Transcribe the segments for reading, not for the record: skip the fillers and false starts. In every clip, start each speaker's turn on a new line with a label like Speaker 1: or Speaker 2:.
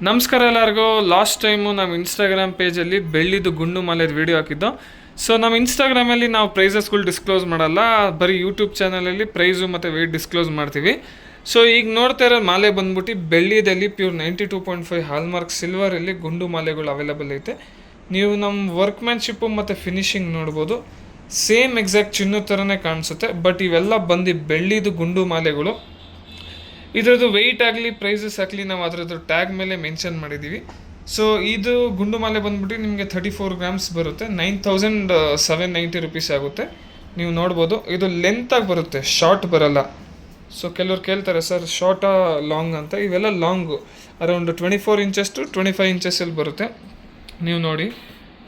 Speaker 1: ನಮಸ್ಕಾರ ಎಲ್ಲರಿಗೂ. Last time ನಮ್ಮ ಇನ್ಸ್ಟಾಗ್ರಾಮ್ ಪೇಜಲ್ಲಿ ಬೆಳ್ಳಿದು ಗುಂಡು ಮಾಲೆದು ವೀಡಿಯೋ ಹಾಕಿದ್ದು. ಸೊ ನಮ್ಮ ಇನ್ಸ್ಟಾಗ್ರಾಮಲ್ಲಿ ನಾವು ಪ್ರೈಸಸ್ಗಳು ಡಿಸ್ಕ್ಲೋಸ್ ಮಾಡಲ್ಲ, ಬರೀ ಯೂಟ್ಯೂಬ್ ಚಾನಲಲ್ಲಿ ಪ್ರೈಸು ಮತ್ತು ವೆಯ್ಟ್ ಡಿಸ್ಕ್ಲೋಸ್ ಮಾಡ್ತೀವಿ. ಸೊ ಈಗ ನೋಡ್ತಾ ಇರೋ ಮಾಲೆ ಬಂದ್ಬಿಟ್ಟು ಬೆಳ್ಳಿದಲ್ಲಿ ಪ್ಯೂರ್ 92.5 ಹಾಲ್ಮಾರ್ಕ್ ಸಿಲ್ವರಲ್ಲಿ ಗುಂಡು ಮಾಲೆಗಳು ಅವೈಲೇಬಲ್ ಐತೆ. ನೀವು ನಮ್ಮ ವರ್ಕ್ಮ್ಯಾನ್ಶಿಪ್ಪು ಮತ್ತು ಫಿನಿಶಿಂಗ್ ನೋಡ್ಬೋದು, ಸೇಮ್ ಎಕ್ಸಾಕ್ಟ್ ಚಿನ್ನದ ಥರನೇ ಕಾಣಿಸುತ್ತೆ. ಬಟ್ ಇವೆಲ್ಲ ಬಂದು ಬೆಳ್ಳಿದು ಗುಂಡು ಮಾಲೆಗಳು. ಇದರದ್ದು ವೆಯ್ಟ್ ಆಗಲಿ ಪ್ರೈಸಸ್ ಆಗಲಿ ನಾವು ಅದರದ್ದು ಟ್ಯಾಗ್ ಮೇಲೆ ಮೆನ್ಷನ್ ಮಾಡಿದ್ದೀವಿ. ಸೊ ಇದು ಗುಂಡು ಮಾಲೆ ಬಂದ್ಬಿಟ್ಟು ನಿಮಗೆ 34 ಗ್ರಾಮ್ಸ್ ಬರುತ್ತೆ, 9790 ರುಪೀಸ್ ಆಗುತ್ತೆ. ನೀವು ನೋಡ್ಬೋದು, ಇದು ಲೆಂತಾಗಿ ಬರುತ್ತೆ, ಶಾರ್ಟ್ ಬರಲ್ಲ. ಸೊ ಕೆಲವ್ರು ಕೇಳ್ತಾರೆ ಸರ್ ಶಾರ್ಟಾ ಲಾಂಗ್ ಅಂತ. ಇವೆಲ್ಲ ಲಾಂಗು, ಅರೌಂಡ್ 24 ಇಂಚಸ್ ಟು 25 ಇಂಚಸ್ಸಲ್ಲಿ ಬರುತ್ತೆ. ನೀವು ನೋಡಿ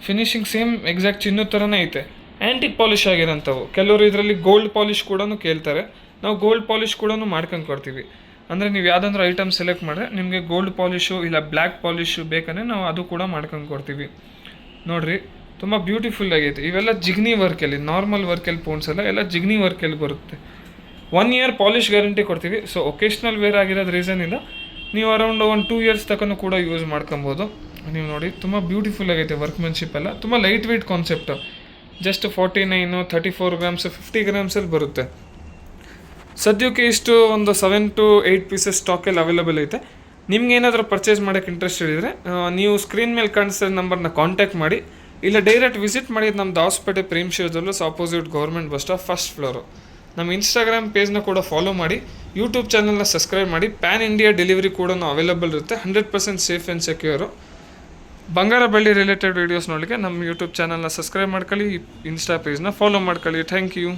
Speaker 1: ಫಿನಿಶಿಂಗ್ ಸೇಮ್ ಎಕ್ಸಾಕ್ಟ್ ಚಿನ್ನದ ಥರನೇ ಐತೆ, ಆ್ಯಂಟಿಕ್ ಪಾಲಿಷ್ ಆಗಿರೋಂಥವು. ಕೆಲವರು ಇದರಲ್ಲಿ ಗೋಲ್ಡ್ ಪಾಲಿಷ್ ಕೂಡ ಕೇಳ್ತಾರೆ, ನಾವು ಗೋಲ್ಡ್ ಪಾಲಿಷ್ ಕೂಡ ಮಾಡ್ಕೊಂಡು ಕೊಡ್ತೀವಿ. ಅಂದರೆ ನೀವು ಯಾವುದಾದ್ರೂ ಐಟಮ್ ಸೆಲೆಕ್ಟ್ ಮಾಡಿದ್ರೆ ನಿಮಗೆ ಗೋಲ್ಡ್ ಪಾಲಿಷು ಇಲ್ಲ ಬ್ಲ್ಯಾಕ್ ಪಾಲಿಷು ಬೇಕಂದರೆ ನಾವು ಅದು ಕೂಡ ಮಾಡ್ಕೊಂಡು ಕೊಡ್ತೀವಿ. ನೋಡಿರಿ ತುಂಬ ಬ್ಯೂಟಿಫುಲ್ ಆಗೈತೆ. ಇವೆಲ್ಲ ಜಿಗ್ನಿ ವರ್ಕಲ್ಲಿ, ನಾರ್ಮಲ್ ವರ್ಕಲ್ಲಿ ಪೋನ್ಸ್ ಎಲ್ಲ ಜಿಗ್ನಿ ವರ್ಕಲ್ಲಿ ಬರುತ್ತೆ. 1 ಇಯರ್ ಪಾಲಿಷ್ ಗ್ಯಾರಂಟಿ ಕೊಡ್ತೀವಿ. ಸೊ ಒಕೇಶ್ನಲ್ ವೇರ್ ಆಗಿರೋದು ರೀಸನಿಂದ ನೀವು ಅರೌಂಡ್ 1-2 ಇಯರ್ಸ್ ತನಕ ಕೂಡ ಯೂಸ್ ಮಾಡ್ಕೊಬೋದು. ನೀವು ನೋಡಿ ತುಂಬ ಬ್ಯೂಟಿಫುಲ್ ಆಗೈತೆ ವರ್ಕ್ಮೆನ್ಶಿಪ್ ಎಲ್ಲ. ತುಂಬ light weight concept, just 49, 34 grams, 50 ಗ್ರಾಮ್ಸಲ್ಲಿ ಬರುತ್ತೆ. ಸದ್ಯಕ್ಕೆ ಇಷ್ಟು ಒಂದು 7 to 8 ಪೀಸಸ್ ಸ್ಟಾಕಲ್ಲಿ ಅವೈಲೇಬಲ್ ಐತೆ. ನಿಮ್ಗೆ ಏನಾದರೂ ಪರ್ಚೇಸ್ ಮಾಡೋಕ್ಕೆ ಇಂಟ್ರೆಸ್ಟ್ ಇದ್ದರೆ ನೀವು ಸ್ಕ್ರೀನ್ ಮೇಲೆ ಕಾಣಿಸ್ತಾ ನಂಬರ್ನ ಕಾಂಟ್ಯಾಕ್ಟ್ ಮಾಡಿ, ಇಲ್ಲ ಡೈರೆಕ್ಟ್ ವಿಸಿಟ್ ಮಾಡಿ. ನಮ್ಮದು ಹಾಸ್ಪೇಟೆ ಪ್ರೇಮ್ ಶಿವದಲ್ಲೂ opposite government bus stop, first floor. ನಮ್ಮ ಇನ್ಸ್ಟಾಗ್ರಾಮ್ ಪೇಜ್ನ ಕೂಡ ಫಾಲೋ ಮಾಡಿ, ಯೂಟ್ಯೂಬ್ ಚಾನಲ್ನ ಸಬ್ಸ್ಕ್ರೈಬ್ ಮಾಡಿ. ಪ್ಯಾನ್ ಇಂಡಿಯಾ ಡೆಲಿವರಿ ಕೂಡ ಅವೈಲೇಬಲ್ ಇರುತ್ತೆ, 100% ಸೇಫ್ ಆ್ಯಂಡ್ ಸೆಕ್ಯೂರು. ಬಂಗಾರ ಬೆಳ್ಳಿ ರಿಲೇಟೆಡ್ ವೀಡಿಯೋಸ್ ನೋಡಲಿಕ್ಕೆ ನಮ್ಮ ಯೂಟ್ಯೂಬ್ ಚಾನಲ್ನ ಸಬ್ಸ್ಕ್ರೈಬ್ ಮಾಡ್ಕೊಳ್ಳಿ, ಇನ್ಸ್ಟಾ ಪೇಜ್ನ ಫಾಲೋ ಮಾಡ್ಕೊಳ್ಳಿ. Thank you.